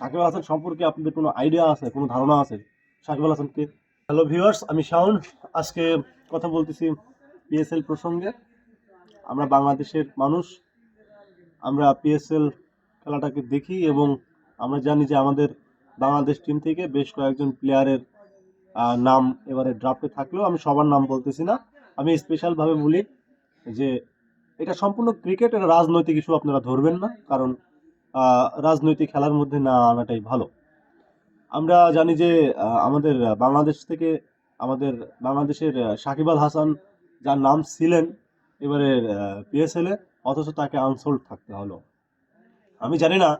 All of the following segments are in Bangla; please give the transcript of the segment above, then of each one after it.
সাকিব আল হাসান সম্পর্কে আপনাদের কোনো আইডিয়া আছে, কোনো ধারণা আছে সাকিব আল হাসানকে? হ্যালো ভিউয়ার্স, আমি শাওন। আজকে কথা বলতেছি পিএসএল প্রসঙ্গে। আমরা বাংলাদেশের মানুষ, আমরা পিএসএল খেলাটাকে দেখি এবং আমরা জানি যে আমাদের বাংলাদেশ টিম থেকে বেশ কয়েকজন প্লেয়ারের নাম এবারে ড্রাফটে থাকলেও আমি সবার নাম বলতেছি না। আমি স্পেশালভাবে বলি যে এটা সম্পূর্ণ ক্রিকেট, এটা রাজনৈতিক ইস্যু আপনারা ধরবেন না, কারণ রাজনৈতিক খেলার মধ্যে না আনাটাই ভালো। আমরা জানি যে আমাদের বাংলাদেশ থেকে আমাদের বাংলাদেশের সাকিব আল হাসান যার নাম ছিলেন এবারে পিএসএল এ, অথচ তাকে আনসোল্ড থাকতে হলো। আমি জানি না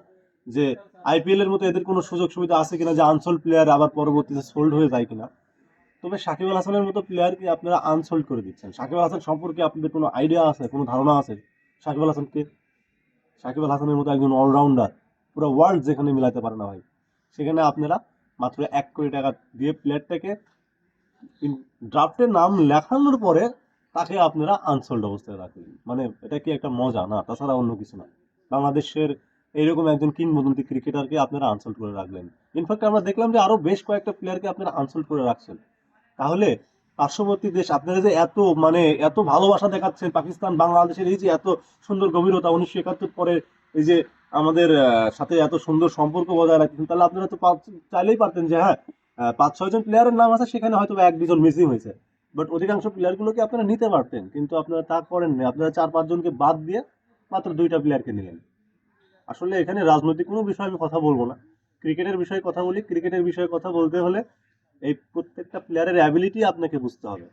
যে আইপিএল এর মতো এদের কোনো সুযোগ সুবিধা আছে কিনা যে আনসোল্ড প্লেয়ার আবার পরবর্তীতে সোল্ড হয়ে যায় কিনা। তবে সাকিব আল হাসানের মতো প্লেয়ারকে আপনারা আনসোল্ড করে দিচ্ছেন। সাকিব আল হাসান সম্পর্কে আপনাদের কোনো আইডিয়া আছে, কোনো ধারণা আছে সাকিব আল হাসানকে? সাকিব আল হাসানের মতো একজন অলরাউন্ডার পুরো ওয়ার্ল্ড যেখানে মিলাতে পারে না ভাই, সেখানে আপনারা মাত্র 1 কোটি টাকা দিয়ে প্লেয়ারটাকে ড্রাফটের নাম লেখানোর পরে তাকে আপনারা আনসোল্ড অবস্থায় রাখলেন। মানে এটা কি একটা মজা? না, তাছাড়া অন্য কিছু না। বাংলাদেশের এইরকম একজন কিংবদন্তি ক্রিকেটারকে আপনারা আনসোল্ড করে রাখলেন। ইনফ্যাক্ট আমরা দেখলাম যে আরো বেশ কয়েকটা প্লেয়ারকে আপনারা আনসোল্ড করে রাখছেন। তাহলে পার্শ্ববর্তী দেশ আপনারা যে এত এত ভালোবাসা দেখাচ্ছেন পাকিস্তান বাংলাদেশের, এই যে এত সুন্দর গভীরতা 1971 পরে এই যে আমাদের সাথে এত সুন্দর সম্পর্ক বজায় রাখতেন, তাহলে আপনারা তো চাইলেই পারতেন যে হ্যাঁ 5-6 জন প্লেয়ারের নাম আছে, সেখানে হয়তো 1-2 জন মিসিং হয়েছে, বাট অধিকাংশ প্লেয়ারগুলোকে আপনারা নিতে পারতেন, কিন্তু আপনারা তা করেননি। আপনারা 4-5 জনকে বাদ দিয়ে মাত্র 2টা প্লেয়ারকে নিলেন। আসলে এখানে রাজনৈতিক কোনো বিষয়ে আমি কথা বলবো না, ক্রিকেটের বিষয়ে কথা বলি। ক্রিকেটের বিষয়ে কথা বলতে হলে এই প্রত্যেকটা প্লেয়ারের অ্যাবিলিটি আপনাকে বুঝতে হবে।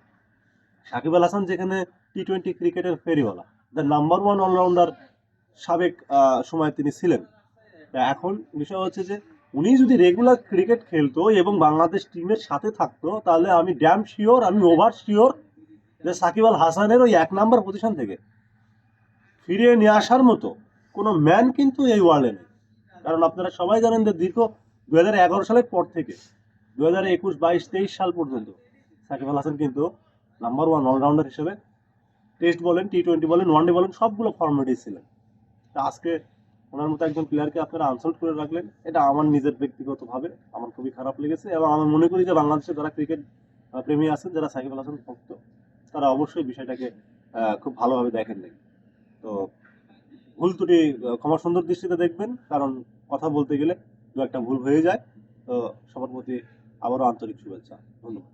সাকিব আল হাসান যেখানে টি-20 ক্রিকেটের ফেরিওয়ালা, দ্য নাম্বার ওয়ান অলরাউন্ডার সাবেক সময় তিনি ছিলেন। এখন বিষয় হচ্ছে যে উনি যদি রেগুলার ক্রিকেট খেলতো এবং বাংলাদেশ টিমের সাথে থাকতো, তাহলে আমি ড্যাম শিওর, আমি ওভার শিওর যে সাকিব আল হাসানের ওই 1 নাম্বার পজিশন থেকে ফিরিয়ে নিয়ে আসার মতো কোনো ম্যান কিন্তু এই ওয়ার্ল্ডে নেই। কারণ আপনারা সবাই জানেন যে দীর্ঘ 2011 সালের পর থেকে 2021, 22, 23 সাল পর্যন্ত সাকিব আল হাসান কিন্তু নাম্বার ওয়ান অলরাউন্ডার হিসেবে টেস্ট বলেন, টি-20 বলেন, ওয়ানডে বলেন, সবগুলো ফর্মেটেই ছিলেন। তা আজকে ওনার মতো একজন প্লেয়ারকে আপনারা আনসোল্ড করে রাখলেন, এটা আমার নিজের ব্যক্তিগতভাবে আমার খুবই খারাপ লেগেছে। এবং আমি মনে করি যে বাংলাদেশে যারা ক্রিকেট প্রেমী আছেন, যারা সাকিব আল হাসান ভক্ত, তারা অবশ্যই বিষয়টাকে খুব ভালোভাবে দেখেন নাই। তো ভুল ত্রুটি ক্ষমা সুন্দর দৃষ্টিতে দেখবেন, কারণ কথা বলতে গেলে দু একটা ভুল হয়ে যায়। তো সবার প্রতি আবারও আন্তরিক শুভেচ্ছা, ধন্যবাদ।